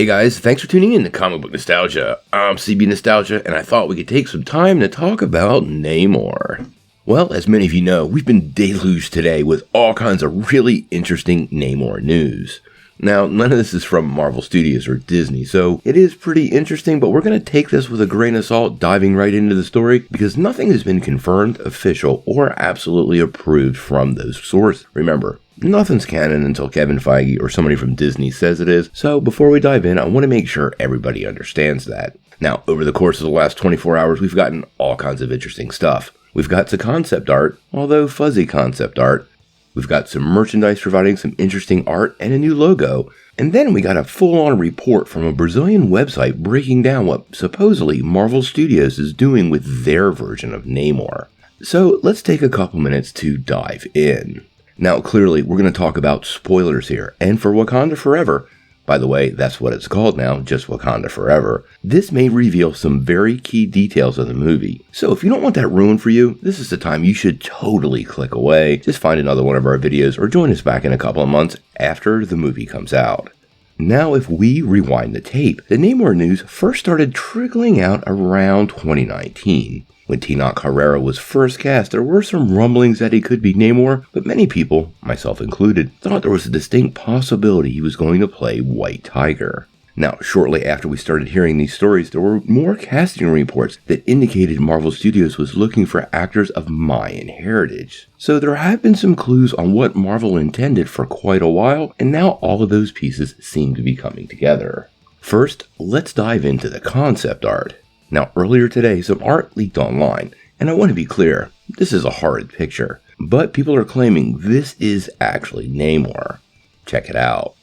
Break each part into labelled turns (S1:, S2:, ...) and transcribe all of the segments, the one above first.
S1: Hey guys, thanks for tuning in to Comic Book Nostalgia. I'm CB Nostalgia, and I thought we could take some time to talk about Namor. Well, as many of you know, we've been deluged today with all kinds of really interesting Namor news. Now, none of this is from Marvel Studios or Disney, so it is pretty interesting, but we're going to take this with a grain of salt, diving right into the story, because nothing has been confirmed, official, or absolutely approved from those sources. Remember, nothing's canon until Kevin Feige or somebody from Disney says it is, so before we dive in, I want to make sure everybody understands that. Now, over the course of the last 24 hours, we've gotten all kinds of interesting stuff. We've got some concept art, although fuzzy concept art. We've got some merchandise providing some interesting art and a new logo. And then we got a full-on report from a Brazilian website breaking down what supposedly Marvel Studios is doing with their version of Namor. So let's take a couple minutes to dive in. Now, clearly, we're going to talk about spoilers here. And for Wakanda Forever, by the way, that's what it's called now, just Wakanda Forever, this may reveal some very key details of the movie. So if you don't want that ruined for you, this is the time you should totally click away. Just find another one of our videos or join us back in a couple of months after the movie comes out. Now, if we rewind the tape, the Namor news first started trickling out around 2019. When Tenoch Herrera was first cast, there were some rumblings that he could be Namor, but many people, myself included, thought there was a distinct possibility he was going to play White Tiger. Now, shortly after we started hearing these stories, there were more casting reports that indicated Marvel Studios was looking for actors of Mayan heritage. So there have been some clues on what Marvel intended for quite a while, and now all of those pieces seem to be coming together. First, let's dive into the concept art. Now, earlier today, some art leaked online, and I want to be clear, this is a horrid picture, but people are claiming this is actually Namor. Check it out.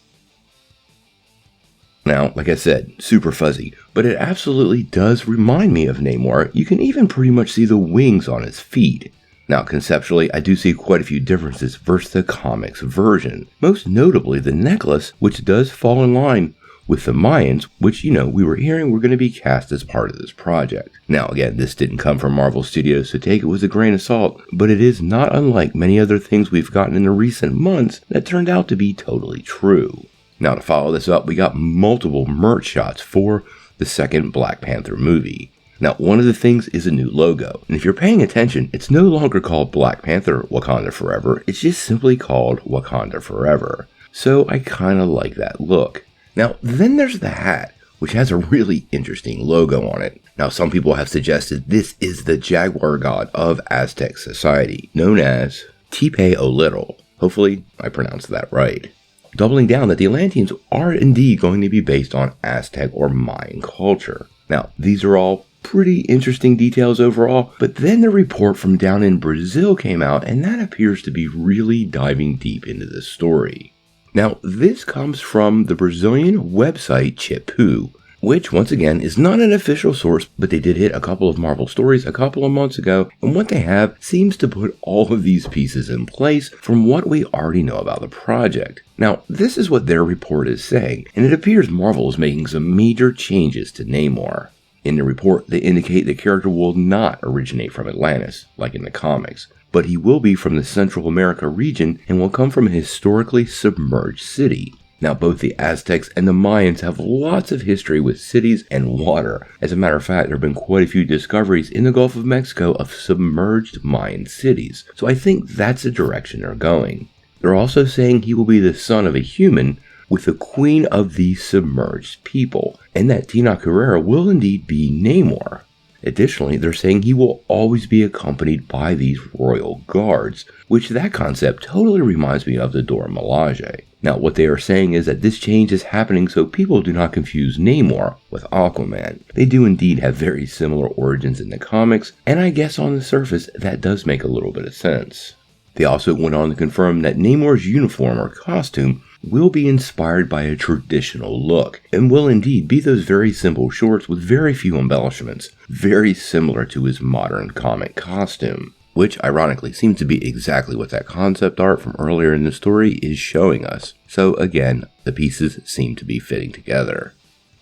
S1: Now, like I said, super fuzzy, but it absolutely does remind me of Namor. You can even pretty much see the wings on his feet. Now, conceptually, I do see quite a few differences versus the comics version, most notably the necklace, which does fall in line with the Mayans, which, we were hearing were going to be cast as part of this project. Now, again, this didn't come from Marvel Studios, so take it with a grain of salt, but it is not unlike many other things we've gotten in the recent months that turned out to be totally true. Now, to follow this up, we got multiple merch shots for the second Black Panther movie. Now, one of the things is a new logo, and if you're paying attention, it's no longer called Black Panther Wakanda Forever, it's just simply called Wakanda Forever. So I kind of like that look. Now, then there's the hat, which has a really interesting logo on it. Now, some people have suggested this is the jaguar god of Aztec society, known as Tepe-o-Little. Hopefully, I pronounced that right. Doubling down that the Atlanteans are indeed going to be based on Aztec or Mayan culture. Now, these are all pretty interesting details overall, but then the report from down in Brazil came out, and that appears to be really diving deep into the story. Now, this comes from the Brazilian website Chipu, which once again is not an official source, but they did hit a couple of Marvel stories a couple of months ago, and what they have seems to put all of these pieces in place from what we already know about the project. Now, this is what their report is saying, and it appears Marvel is making some major changes to Namor. In the report, they indicate the character will not originate from Atlantis, like in the comics, but he will be from the Central America region and will come from a historically submerged city. Now, both the Aztecs and the Mayans have lots of history with cities and water. As a matter of fact, there have been quite a few discoveries in the Gulf of Mexico of submerged Mayan cities, so I think that's the direction they're going. They're also saying he will be the son of a human with the queen of the submerged people, and that Tenoch Herrera will indeed be Namor. Additionally, they're saying he will always be accompanied by these royal guards, which that concept totally reminds me of the Dora Milaje. Now, what they are saying is that this change is happening so people do not confuse Namor with Aquaman. They do indeed have very similar origins in the comics, and I guess on the surface that does make a little bit of sense. They also went on to confirm that Namor's uniform or costume will be inspired by a traditional look, and will indeed be those very simple shorts with very few embellishments, very similar to his modern comic costume, which ironically seems to be exactly what that concept art from earlier in the story is showing us. So again, the pieces seem to be fitting together.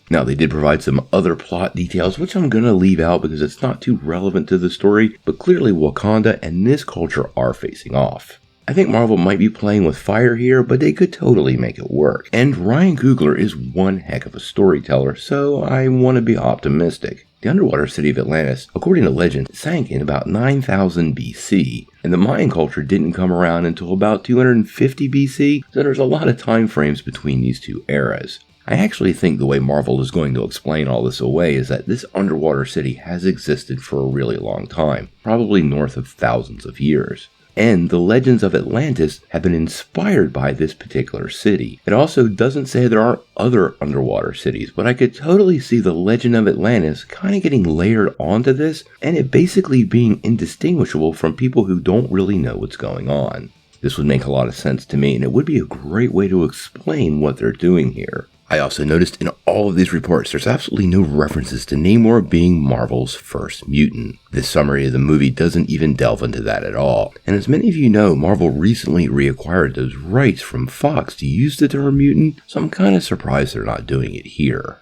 S1: Now, they did provide some other plot details, which I'm going to leave out because it's not too relevant to the story, but clearly Wakanda and this culture are facing off. I think Marvel might be playing with fire here, but they could totally make it work. And Ryan Coogler is one heck of a storyteller, so I want to be optimistic. The underwater city of Atlantis, according to legend, sank in about 9000 BC, and the Mayan culture didn't come around until about 250 BC, so there's a lot of time frames between these two eras. I actually think the way Marvel is going to explain all this away is that this underwater city has existed for a really long time, probably north of thousands of years. And the legends of Atlantis have been inspired by this particular city. It also doesn't say there aren't other underwater cities, but I could totally see the legend of Atlantis kind of getting layered onto this, and it basically being indistinguishable from people who don't really know what's going on. This would make a lot of sense to me, and it would be a great way to explain what they're doing here. I also noticed in all of these reports there's absolutely no references to Namor being Marvel's first mutant. This summary of the movie doesn't even delve into that at all. And as many of you know, Marvel recently reacquired those rights from Fox to use the term mutant, so I'm kind of surprised they're not doing it here.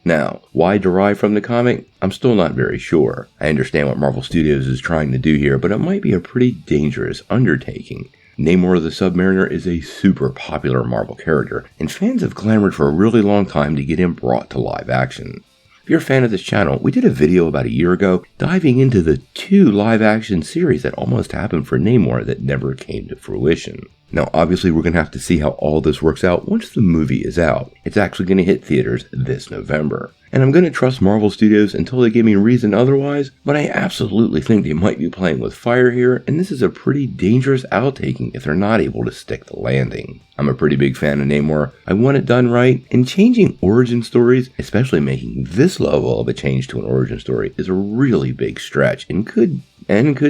S1: Now, why derive from the comic? I'm still not very sure. I understand what Marvel Studios is trying to do here, but it might be a pretty dangerous undertaking. Namor the Submariner is a super popular Marvel character, and fans have clamored for a really long time to get him brought to live action. If you're a fan of this channel, we did a video about a year ago diving into the 2 live action series that almost happened for Namor that never came to fruition. Now obviously we're going to have to see how all this works out once the movie is out. It's actually going to hit theaters this November. And I'm going to trust Marvel Studios until they give me reason otherwise, but I absolutely think they might be playing with fire here, and this is a pretty dangerous outtaking if they're not able to stick the landing. I'm a pretty big fan of Namor. I want it done right, and changing origin stories, especially making this level of a change to an origin story, is a really big stretch and could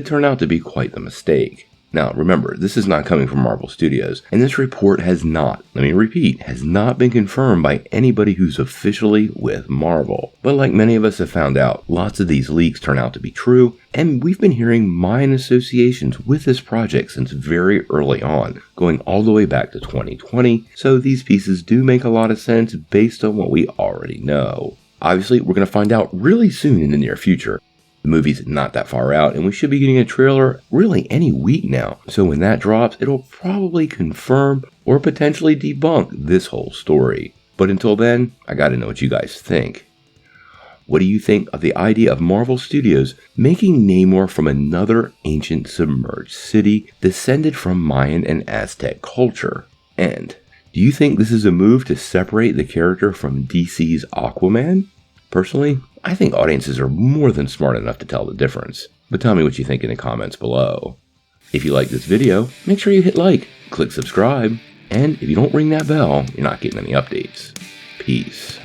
S1: turn out to be quite the mistake. Now, remember, this is not coming from Marvel Studios, and this report has not been confirmed by anybody who's officially with Marvel. But like many of us have found out, lots of these leaks turn out to be true, and we've been hearing Mayan associations with this project since very early on, going all the way back to 2020, so these pieces do make a lot of sense based on what we already know. Obviously, we're going to find out really soon in the near future. The movie's not that far out, and we should be getting a trailer really any week now. So when that drops, it'll probably confirm or potentially debunk this whole story. But until then, I gotta know what you guys think. What do you think of the idea of Marvel Studios making Namor from another ancient submerged city descended from Mayan and Aztec culture? And do you think this is a move to separate the character from DC's Aquaman? Personally, I think audiences are more than smart enough to tell the difference. But tell me what you think in the comments below. If you like this video, make sure you hit like, click subscribe, and if you don't ring that bell, you're not getting any updates. Peace.